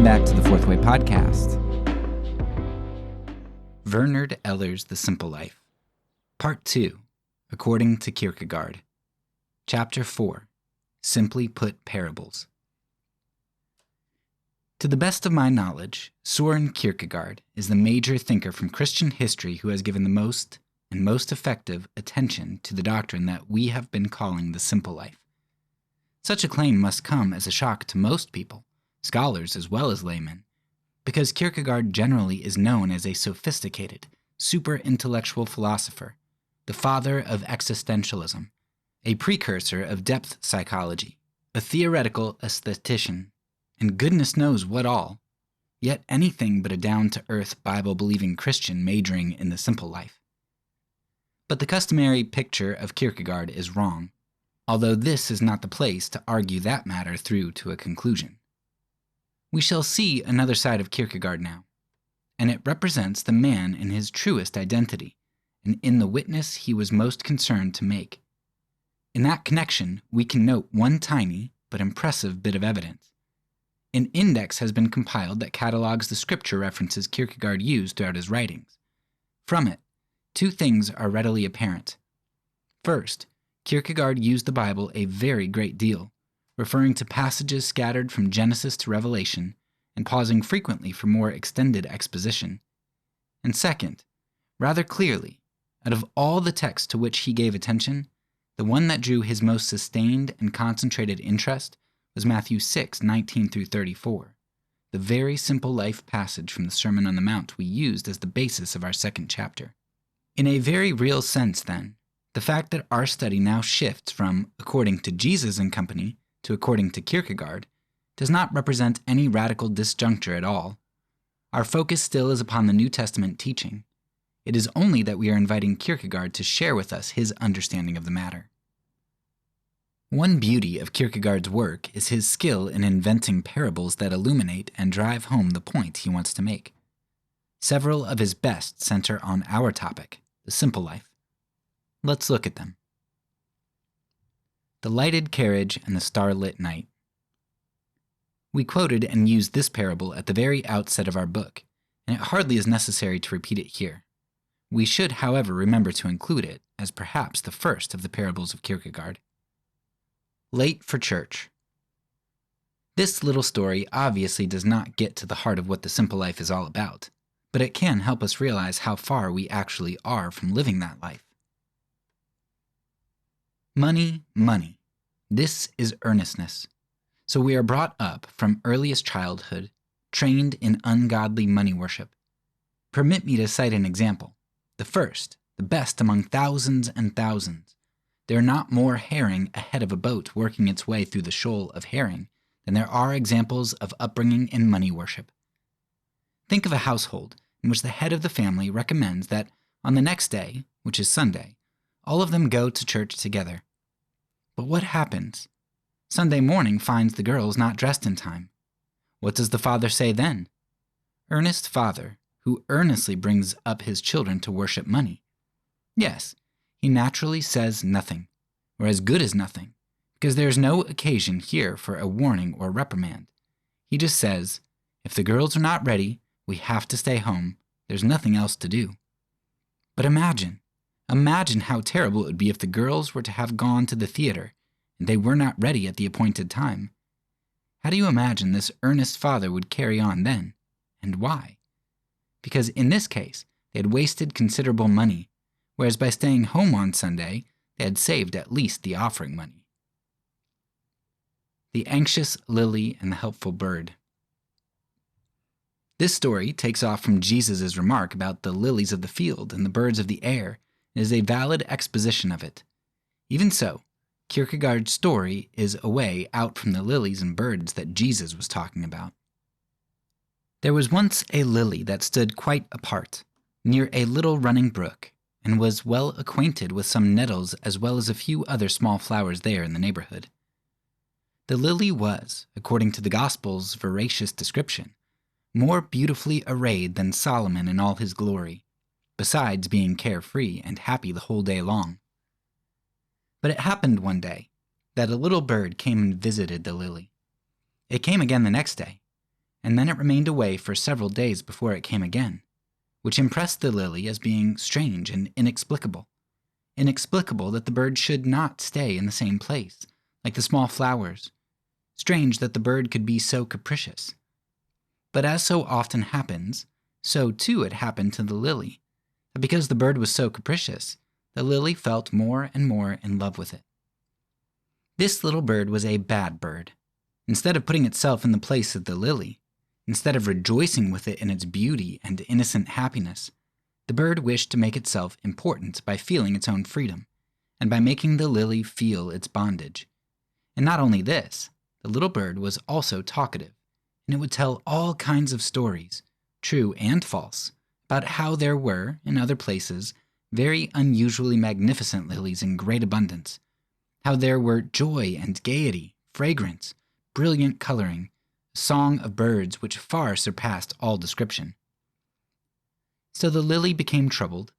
Welcome back to the Fourth Way Podcast. Bernard Eller's The Simple Life. Part 2, According to Kierkegaard. Chapter 4, Simply Put Parables. To the best of my knowledge, Søren Kierkegaard is the major thinker from Christian history who has given the most and most effective attention to the doctrine that we have been calling the simple life. Such a claim must come as a shock to most people, scholars as well as laymen, because Kierkegaard generally is known as a sophisticated, super-intellectual philosopher, the father of existentialism, a precursor of depth psychology, a theoretical aesthetician, and goodness knows what all, yet anything but a down-to-earth Bible-believing Christian majoring in the simple life. But the customary picture of Kierkegaard is wrong, although this is not the place to argue that matter through to a conclusion. We shall see another side of Kierkegaard now, and it represents the man in his truest identity, and in the witness he was most concerned to make. In that connection, we can note one tiny but impressive bit of evidence. An index has been compiled that catalogs the scripture references Kierkegaard used throughout his writings. From it, two things are readily apparent. First, Kierkegaard used the Bible a very great deal, referring to passages scattered from Genesis to Revelation and pausing frequently for more extended exposition. And second, rather clearly, out of all the texts to which he gave attention, the one that drew his most sustained and concentrated interest was Matthew 6:19-34, the very simple life passage from the Sermon on the Mount we used as the basis of our second chapter. In a very real sense, then, the fact that our study now shifts from according to Jesus and company to according to Kierkegaard does not represent any radical disjuncture at all. Our focus still is upon the New Testament teaching. It is only that we are inviting Kierkegaard to share with us his understanding of the matter. One beauty of Kierkegaard's work is his skill in inventing parables that illuminate and drive home the point he wants to make. Several of his best center on our topic, the simple life. Let's look at them. The lighted carriage and the starlit night. We quoted and used this parable at the very outset of our book, and it hardly is necessary to repeat it here. We should, however, remember to include it as perhaps the first of the parables of Kierkegaard. Late for church. This little story obviously does not get to the heart of what the simple life is all about, but it can help us realize how far we actually are from living that life. Money, money. This is earnestness. So we are brought up from earliest childhood, trained in ungodly money worship. Permit me to cite an example. The first, the best among thousands and thousands. There are not more herring ahead of a boat working its way through the shoal of herring than there are examples of upbringing in money worship. Think of a household in which the head of the family recommends that on the next day, which is Sunday, all of them go to church together. But what happens? Sunday morning finds the girls not dressed in time. What does the father say then? Earnest father, who earnestly brings up his children to worship money. Yes, he naturally says nothing, or as good as nothing, because there is no occasion here for a warning or reprimand. He just says, if the girls are not ready, we have to stay home. There's nothing else to do. But imagine how terrible it would be if the girls were to have gone to the theater and they were not ready at the appointed time. How do you imagine this earnest father would carry on then? And why? Because in this case, they had wasted considerable money, whereas by staying home on Sunday, they had saved at least the offering money. The anxious lily and the helpful bird. This story takes off from Jesus' remark about the lilies of the field and the birds of the air, and is a valid exposition of it. Even so, Kierkegaard's story is a way out from the lilies and birds that Jesus was talking about. There was once a lily that stood quite apart, near a little running brook, and was well acquainted with some nettles as well as a few other small flowers there in the neighborhood. The lily was, according to the Gospel's veracious description, more beautifully arrayed than Solomon in all his glory, besides being carefree and happy the whole day long. But it happened one day that a little bird came and visited the lily. It came again the next day, and then it remained away for several days before it came again, which impressed the lily as being strange and inexplicable. Inexplicable that the bird should not stay in the same place, like the small flowers. Strange that the bird could be so capricious. But as so often happens, so too it happened to the lily, that because the bird was so capricious, the lily felt more and more in love with it. This little bird was a bad bird. Instead of putting itself in the place of the lily, instead of rejoicing with it in its beauty and innocent happiness, the bird wished to make itself important by feeling its own freedom, and by making the lily feel its bondage. And not only this, the little bird was also talkative, and it would tell all kinds of stories, true and false, about how there were, in other places, very unusually magnificent lilies in great abundance, how there were joy and gaiety, fragrance, brilliant coloring, a song of birds which far surpassed all description. So the lily became troubled.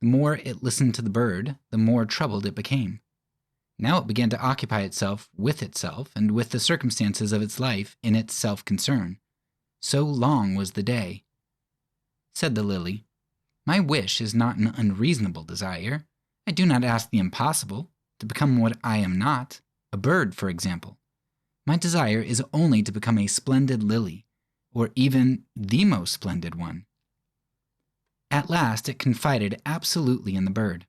The more it listened to the bird, the more troubled it became. Now it began to occupy itself and with the circumstances of its life in its self-concern. So long was the day. Said the lily, "My wish is not an unreasonable desire. I do not ask the impossible, to become what I am not, a bird, for example. My desire is only to become a splendid lily, or even the most splendid one." At last it confided absolutely in the bird.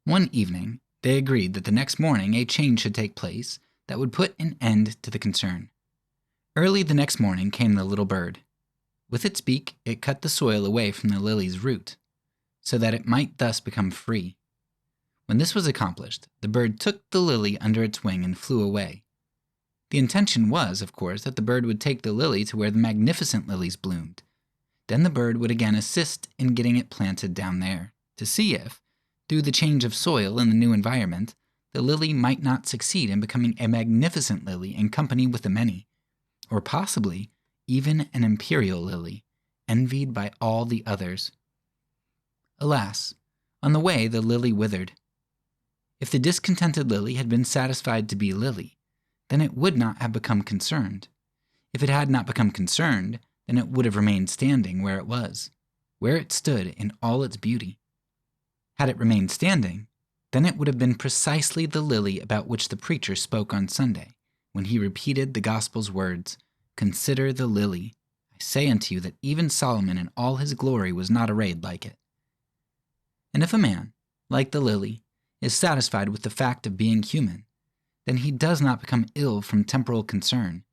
One evening, they agreed that the next morning a change should take place that would put an end to the concern. Early the next morning came the little bird. With its beak it cut the soil away from the lily's root, so that it might thus become free. When this was accomplished, the bird took the lily under its wing and flew away. The intention was, of course, that the bird would take the lily to where the magnificent lilies bloomed. Then the bird would again assist in getting it planted down there, to see if, through the change of soil in the new environment, the lily might not succeed in becoming a magnificent lily in company with the many, or possibly even an imperial lily, envied by all the others. Alas, on the way the lily withered. If the discontented lily had been satisfied to be lily, then it would not have become concerned. If it had not become concerned, then it would have remained standing where it was, where it stood in all its beauty. Had it remained standing, then it would have been precisely the lily about which the preacher spoke on Sunday, when he repeated the Gospel's words, "Consider the lily. I say unto you that even Solomon in all his glory was not arrayed like it." And if a man, like the lily, is satisfied with the fact of being human, then he does not become ill from temporal concern.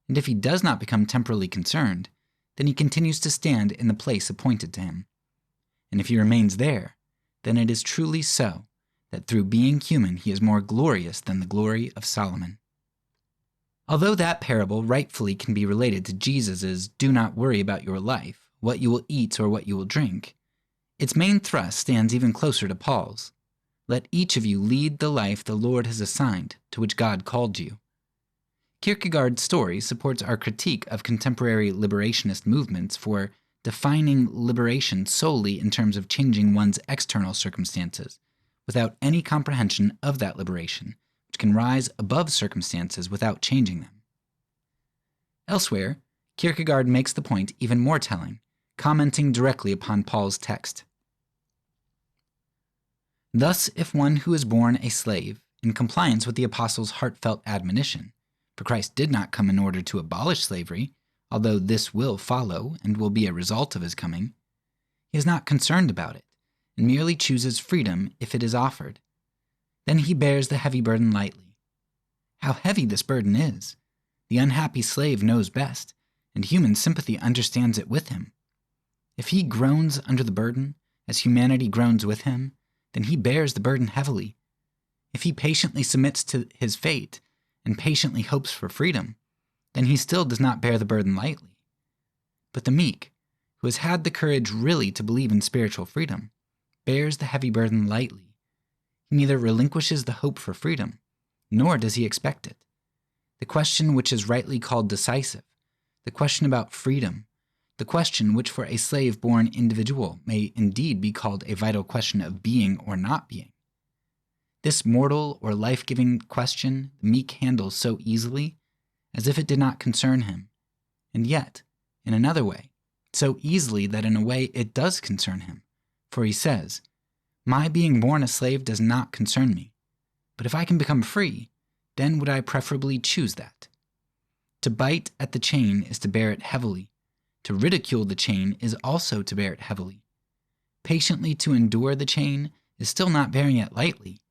And if he does not become temporally concerned, then he continues to stand in the place appointed to him. And if he remains there, then it is truly so, that through being human he is more glorious than the glory of Solomon. Although that parable rightfully can be related to Jesus' "do not worry about your life, what you will eat or what you will drink," its main thrust stands even closer to Paul's. Let each of you lead the life the Lord has assigned, to which God called you. Kierkegaard's story supports our critique of contemporary liberationist movements for defining liberation solely in terms of changing one's external circumstances, without any comprehension of that liberation, which can rise above circumstances without changing them. Elsewhere, Kierkegaard makes the point even more telling, commenting directly upon Paul's text. Thus, if one who is born a slave, in compliance with the apostle's heartfelt admonition, for Christ did not come in order to abolish slavery, although this will follow and will be a result of his coming, he is not concerned about it, and merely chooses freedom if it is offered. Then he bears the heavy burden lightly. How heavy this burden is! The unhappy slave knows best, and human sympathy understands it with him. If he groans under the burden, as humanity groans with him, then he bears the burden heavily. If he patiently submits to his fate, and patiently hopes for freedom, then he still does not bear the burden lightly. But the meek, who has had the courage really to believe in spiritual freedom, bears the heavy burden lightly. He neither relinquishes the hope for freedom, nor does he expect it. The question which is rightly called decisive, the question about freedom, the question which for a slave-born individual may indeed be called a vital question of being or not being. This mortal or life-giving question the meek handles so easily, as if it did not concern him, and yet, in another way, so easily that in a way it does concern him. For he says, "My being born a slave does not concern me, but if I can become free, then would I preferably choose that. To bite at the chain is to bear it heavily. To ridicule the chain is also to bear it heavily. Patiently to endure the chain is still not bearing it lightly,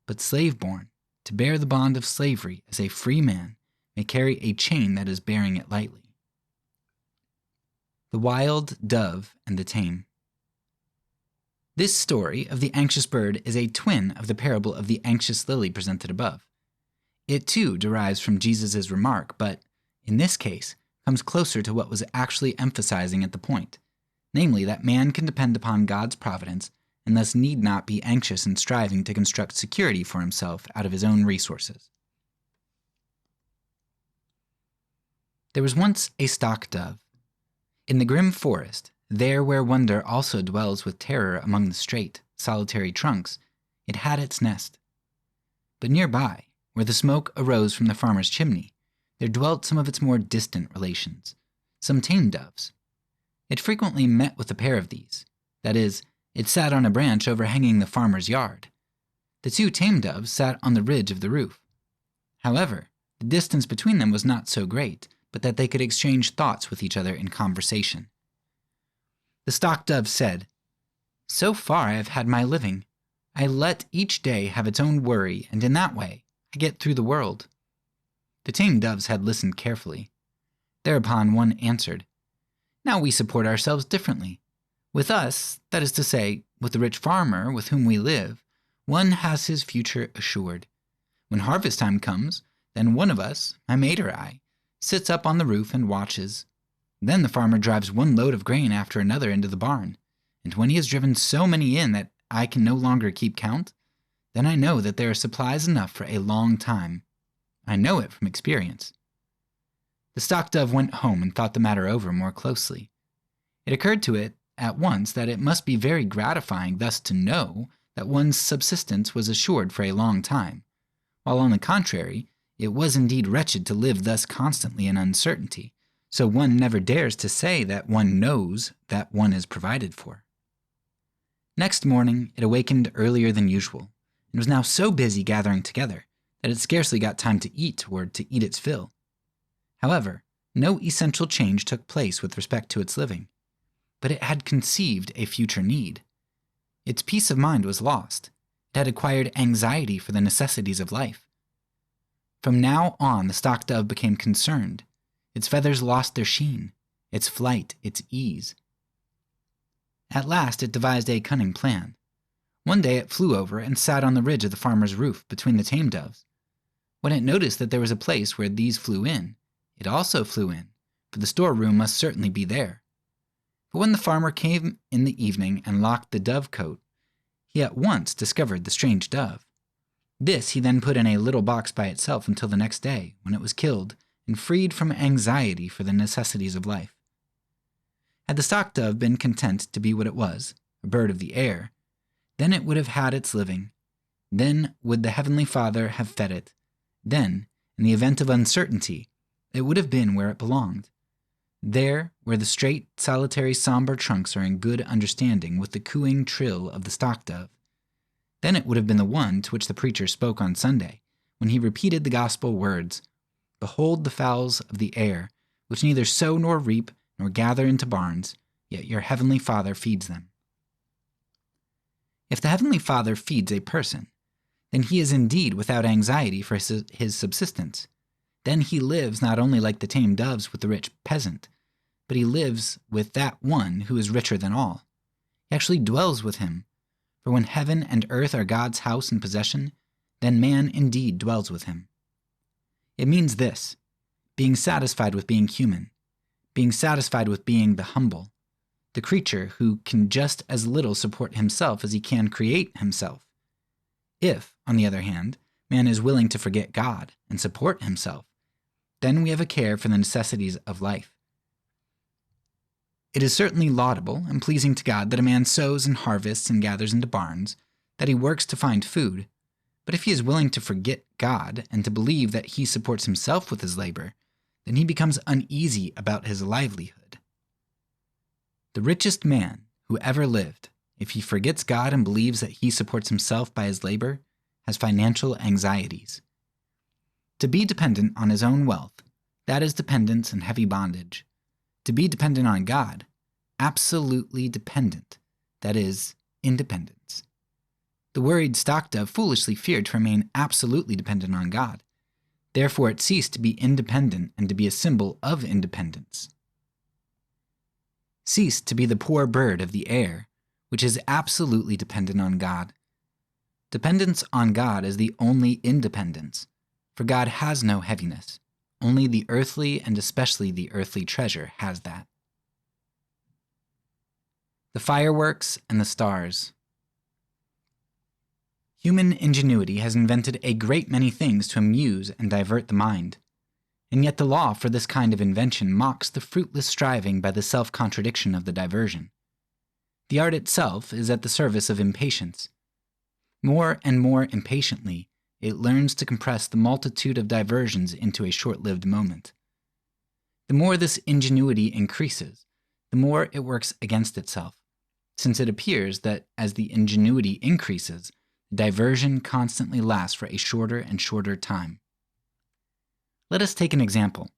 but slave-born, to bear the bond of slavery as a free man may carry a chain that is bearing it lightly." The wild dove and the tame. This story of the anxious bird is a twin of the parable of the anxious lily presented above. It too derives from Jesus' remark, but, in this case, comes closer to what was actually emphasizing at the point, namely that man can depend upon God's providence and thus need not be anxious in striving to construct security for himself out of his own resources. There was once a stock dove. In the grim forest, there where wonder also dwells with terror among the straight, solitary trunks, it had its nest. But nearby, where the smoke arose from the farmer's chimney, there dwelt some of its more distant relations, some tame doves. It frequently met with a pair of these. That is, it sat on a branch overhanging the farmer's yard. The two tame doves sat on the ridge of the roof. However, the distance between them was not so great, but that they could exchange thoughts with each other in conversation. The stock dove said, "So far I have had my living. I let each day have its own worry, and in that way I get through the world." The tame doves had listened carefully. Thereupon one answered, "Now we support ourselves differently. With us, that is to say, with the rich farmer with whom we live, one has his future assured. When harvest time comes, then one of us, my mate or I, sits up on the roof and watches. Then the farmer drives one load of grain after another into the barn, and when he has driven so many in that I can no longer keep count, then I know that there are supplies enough for a long time. I know it from experience." The stock dove went home and thought the matter over more closely. It occurred to it at once that it must be very gratifying thus to know that one's subsistence was assured for a long time, while on the contrary, it was indeed wretched to live thus constantly in uncertainty, so one never dares to say that one knows that one is provided for. Next morning, it awakened earlier than usual, and was now so busy gathering together that it scarcely got time to eat or to eat its fill. However, no essential change took place with respect to its living, but it had conceived a future need. Its peace of mind was lost. It had acquired anxiety for the necessities of life. From now on, the stock dove became concerned. Its feathers lost their sheen, its flight, its ease. At last it devised a cunning plan. One day it flew over and sat on the ridge of the farmer's roof between the tame doves. When it noticed that there was a place where these flew in, it also flew in, for the storeroom must certainly be there. But when the farmer came in the evening and locked the dove-cote, he at once discovered the strange dove. This he then put in a little box by itself until the next day, when it was killed and freed from anxiety for the necessities of life. Had the stock dove been content to be what it was, a bird of the air, then it would have had its living. Then would the Heavenly Father have fed it. Then, in the event of uncertainty, it would have been where it belonged. There, where the straight, solitary, somber trunks are in good understanding with the cooing trill of the stock dove. Then it would have been the one to which the preacher spoke on Sunday, when he repeated the gospel words, "Behold the fowls of the air, which neither sow nor reap nor gather into barns, yet your heavenly Father feeds them." If the Heavenly Father feeds a person, then he is indeed without anxiety for his subsistence. Then he lives not only like the tame doves with the rich peasant, but he lives with that one who is richer than all. He actually dwells with him, for when heaven and earth are God's house and possession, then man indeed dwells with him. It means this: being satisfied with being human, being satisfied with being the humble, the creature who can just as little support himself as he can create himself. If, on the other hand, man is willing to forget God and support himself, then we have a care for the necessities of life. It is certainly laudable and pleasing to God that a man sows and harvests and gathers into barns, that he works to find food, but if he is willing to forget God and to believe that he supports himself with his labor, then he becomes uneasy about his livelihood. The richest man who ever lived, if he forgets God and believes that he supports himself by his labor, has financial anxieties. To be dependent on his own wealth, that is dependence and heavy bondage. To be dependent on God, absolutely dependent, that is independence. The worried stock dove foolishly feared to remain absolutely dependent on God. Therefore it ceased to be independent and to be a symbol of independence. Ceased to be the poor bird of the air, which is absolutely dependent on God. Dependence on God is the only independence, for God has no heaviness. Only the earthly and especially the earthly treasure has that. The fireworks and the stars. Human ingenuity has invented a great many things to amuse and divert the mind, and yet the law for this kind of invention mocks the fruitless striving by the self-contradiction of the diversion. The art itself is at the service of impatience. More and more impatiently, it learns to compress the multitude of diversions into a short-lived moment. The more this ingenuity increases, the more it works against itself, since it appears that as the ingenuity increases, diversion constantly lasts for a shorter and shorter time. Let us take an example,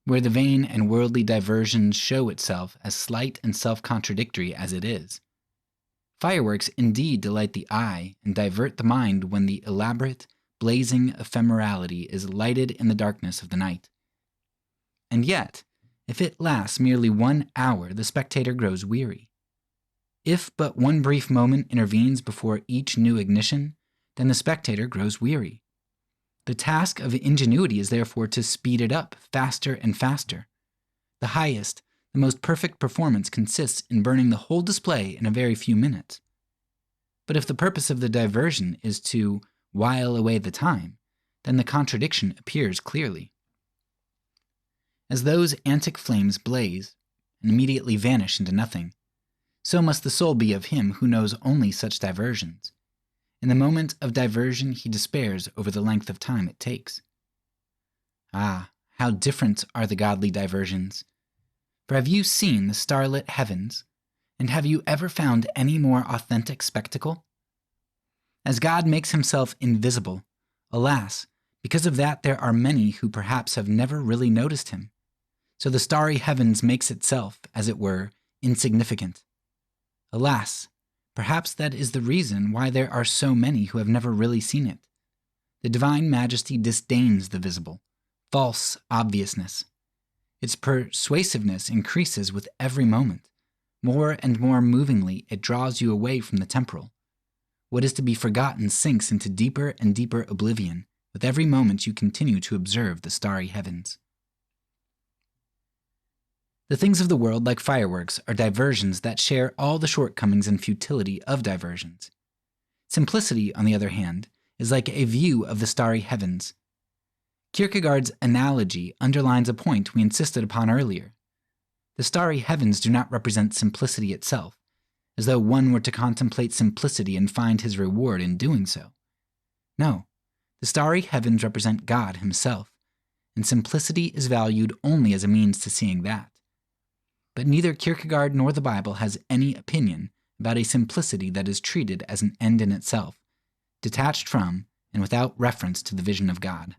where the vain and worldly diversion show itself as slight and self-contradictory as it is. Fireworks indeed delight the eye and divert the mind when the elaborate, blazing ephemerality is lighted in the darkness of the night. And yet, if it lasts merely 1 hour, the spectator grows weary. If but one brief moment intervenes before each new ignition, then the spectator grows weary. The task of ingenuity is therefore to speed it up faster and faster. The highest, the most perfect performance consists in burning the whole display in a very few minutes. But if the purpose of the diversion is to while away the time, then the contradiction appears clearly. As those antic flames blaze and immediately vanish into nothing, so must the soul be of him who knows only such diversions. In the moment of diversion he despairs over the length of time it takes. Ah, how different are the godly diversions! For have you seen the starlit heavens, and have you ever found any more authentic spectacle? As God makes himself invisible, alas, because of that there are many who perhaps have never really noticed him. So the starry heavens makes itself, as it were, insignificant. Alas, perhaps that is the reason why there are so many who have never really seen it. The divine majesty disdains the visible, false obviousness. Its persuasiveness increases with every moment. More and more movingly it draws you away from the temporal. What is to be forgotten sinks into deeper and deeper oblivion with every moment you continue to observe the starry heavens. The things of the world, like fireworks, are diversions that share all the shortcomings and futility of diversions. Simplicity, on the other hand, is like a view of the starry heavens. Kierkegaard's analogy underlines a point we insisted upon earlier. The starry heavens do not represent simplicity itself, as though one were to contemplate simplicity and find his reward in doing so. No, the starry heavens represent God himself, and simplicity is valued only as a means to seeing that. But neither Kierkegaard nor the Bible has any opinion about a simplicity that is treated as an end in itself, detached from and without reference to the vision of God.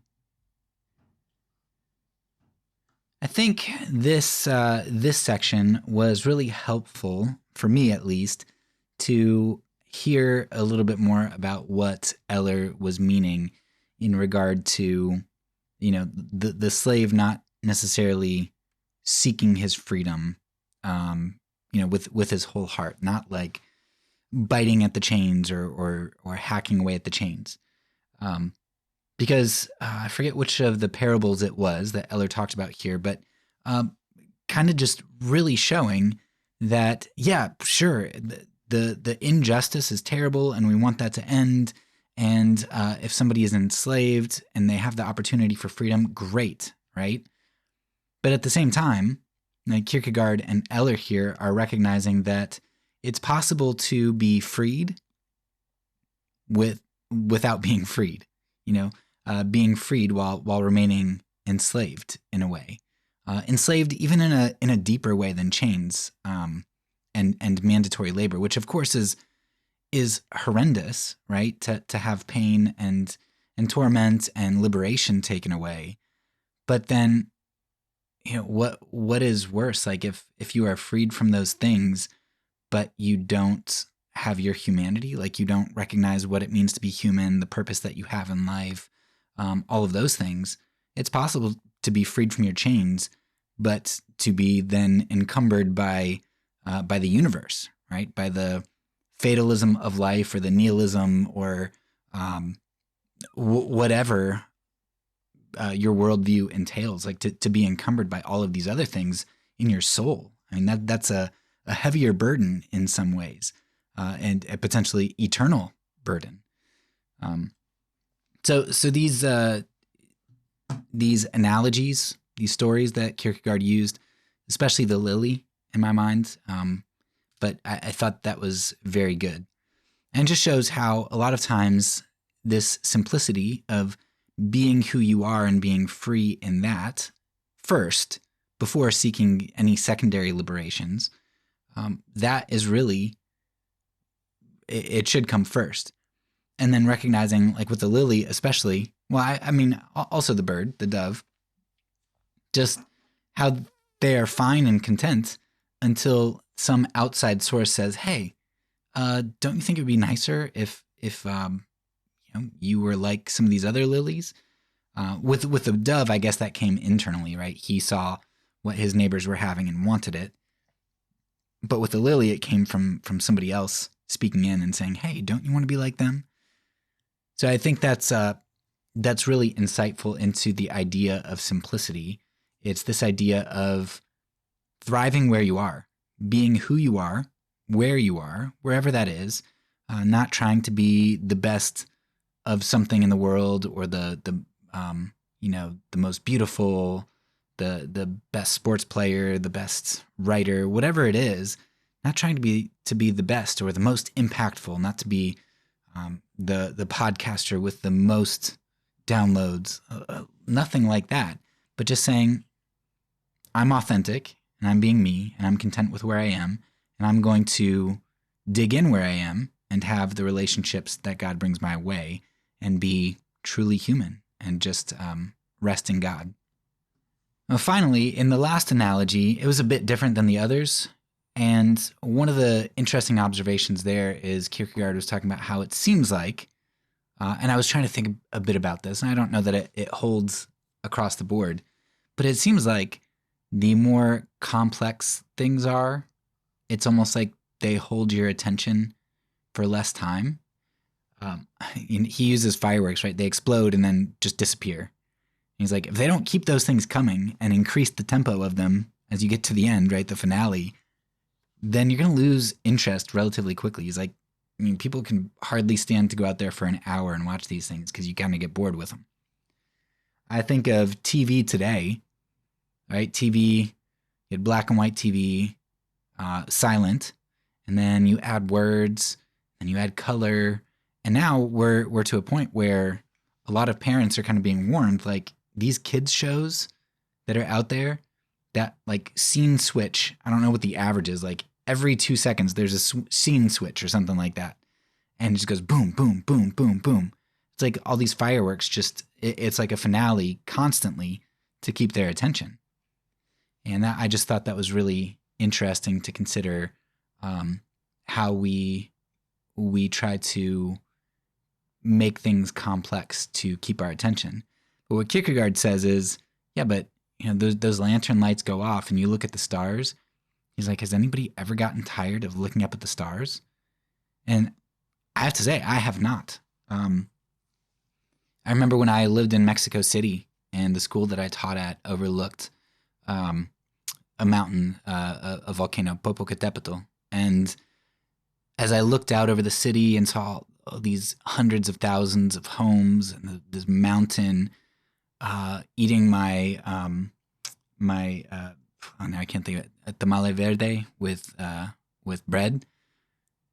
I think this section was really helpful, for me at least, to hear a little bit more about what Eller was meaning in regard to, the slave not necessarily seeking his freedom, with his whole heart, not like biting at the chains or hacking away at the chains. Because I forget which of the parables it was that Eller talked about here, but kind of just really showing that, yeah, sure, the injustice is terrible and we want that to end. And if somebody is enslaved and they have the opportunity for freedom, great, right? But at the same time, like Kierkegaard and Eller here are recognizing that it's possible to be freed without being freed, being freed while remaining enslaved in a way, enslaved even in a deeper way than chains and mandatory labor, which of course is horrendous, right? To have pain and torment and liberation taken away. But then, what is worse? Like if you are freed from those things, but you don't have your humanity, like you don't recognize what it means to be human, the purpose that you have in life, all of those things, it's possible to be freed from your chains, but to be then encumbered by the universe, right? By the fatalism of life or the nihilism or whatever your worldview entails, like to be encumbered by all of these other things in your soul. I mean, that's a heavier burden in some ways, and a potentially eternal burden. So these analogies, these stories that Kierkegaard used, especially the lily in my mind, but I thought that was very good. And just shows how a lot of times this simplicity of being who you are and being free in that first, before seeking any secondary liberations, that is really, it should come first. And then recognizing, like with the lily especially, well, I mean, also the bird, the dove, just how they are fine and content until some outside source says, hey, don't you think it would be nicer if you were like some of these other lilies? With the dove, I guess that came internally, right? He saw what his neighbors were having and wanted it. But with the lily, it came from somebody else speaking in and saying, hey, don't you want to be like them? So I think that's really insightful into the idea of simplicity. It's this idea of thriving where you are, being who you are, where you are, wherever that is, not trying to be the best of something in the world or the most beautiful, the best sports player, the best writer, whatever it is, not trying to be the best or the most impactful, not to be the podcaster with the most downloads, nothing like that, but just saying, I'm authentic and I'm being me and I'm content with where I am and I'm going to dig in where I am and have the relationships that God brings my way and be truly human and just rest in God. Now, finally, in the last analogy, it was a bit different than the others. And one of the interesting observations there is Kierkegaard was talking about how it seems like, and I was trying to think a bit about this, and I don't know that it holds across the board, but it seems like the more complex things are, it's almost like they hold your attention for less time. He uses fireworks, right? They explode and then just disappear. He's like, if they don't keep those things coming and increase the tempo of them as you get to the end, right, the finale, then you're going to lose interest relatively quickly. He's like, I mean, people can hardly stand to go out there for an hour and watch these things because you kind of get bored with them. I think of TV today, right? TV, you had black and white TV, silent, and then you add words and you add color. And now we're to a point where a lot of parents are kind of being warned, like these kids shows that are out there, that like scene switch, I don't know what the average is, like every 2 seconds there's a scene switch or something like that. And it just goes boom, boom, boom, boom, boom. It's like all these fireworks, just it's like a finale constantly to keep their attention. And I just thought that was really interesting to consider, how we try to make things complex to keep our attention. But what Kierkegaard says is, yeah, but those lantern lights go off and you look at the stars. He's like, has anybody ever gotten tired of looking up at the stars? And I have to say, I have not. I remember when I lived in Mexico City and the school that I taught at overlooked a mountain, a volcano, Popocatépetl. And as I looked out over the city and saw all these hundreds of thousands of homes and this mountain eating my now I can't think of it, tamale verde with bread,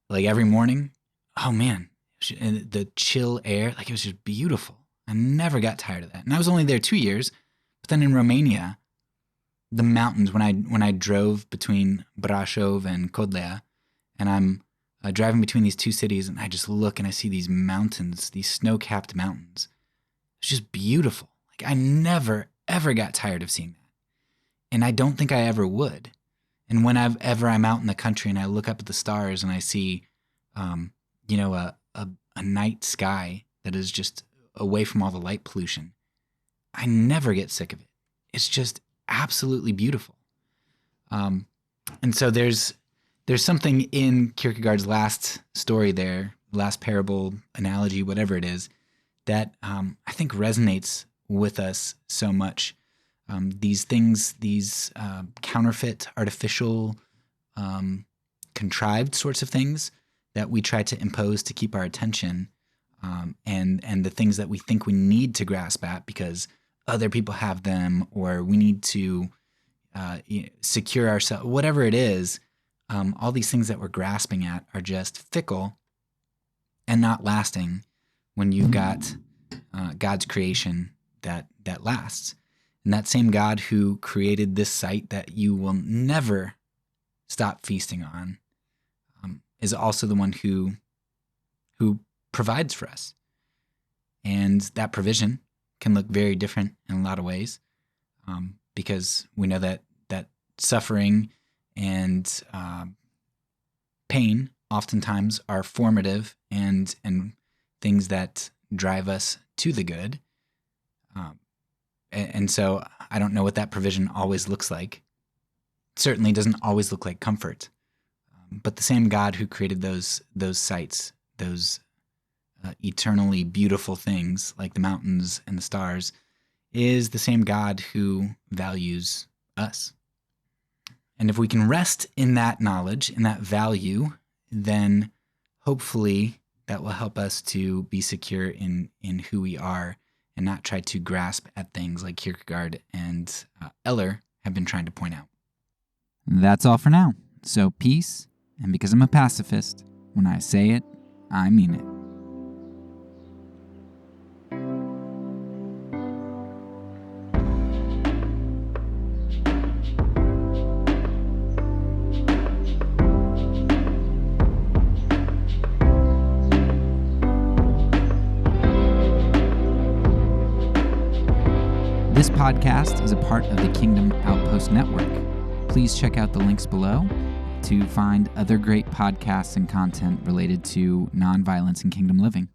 like every morning. Oh man, and the chill air, like it was just beautiful. I never got tired of that. And I was only there 2 years, but then in Romania, the mountains, when I drove between Brașov and Codlea, and I'm driving between these two cities, and I just look and I see these mountains, these snow-capped mountains. It's just beautiful. Like, I never, ever got tired of seeing that. And I don't think I ever would. And whenever I'm out in the country and I look up at the stars and I see, a night sky that is just away from all the light pollution, I never get sick of it. It's just absolutely beautiful. And so there's something in Kierkegaard's last story there, last parable, analogy, whatever it is, that I think resonates with us so much. These things, these counterfeit, artificial, contrived sorts of things that we try to impose to keep our attention, and the things that we think we need to grasp at because other people have them, or we need to secure ourselves, whatever it is. All these things that we're grasping at are just fickle and not lasting when you've got God's creation that lasts. And that same God who created this site that you will never stop feasting on is also the one who provides for us. And that provision can look very different in a lot of ways, because we know that suffering and pain oftentimes are formative and things that drive us to the good. And so I don't know what that provision always looks like. It certainly doesn't always look like comfort. But the same God who created those sights, those eternally beautiful things like the mountains and the stars, is the same God who values us. And if we can rest in that knowledge, in that value, then hopefully that will help us to be secure in who we are and not try to grasp at things like Kierkegaard and Eller have been trying to point out. That's all for now. So peace, and because I'm a pacifist, when I say it, I mean it. This podcast is a part of the Kingdom Outpost Network. Please check out the links below to find other great podcasts and content related to nonviolence and kingdom living.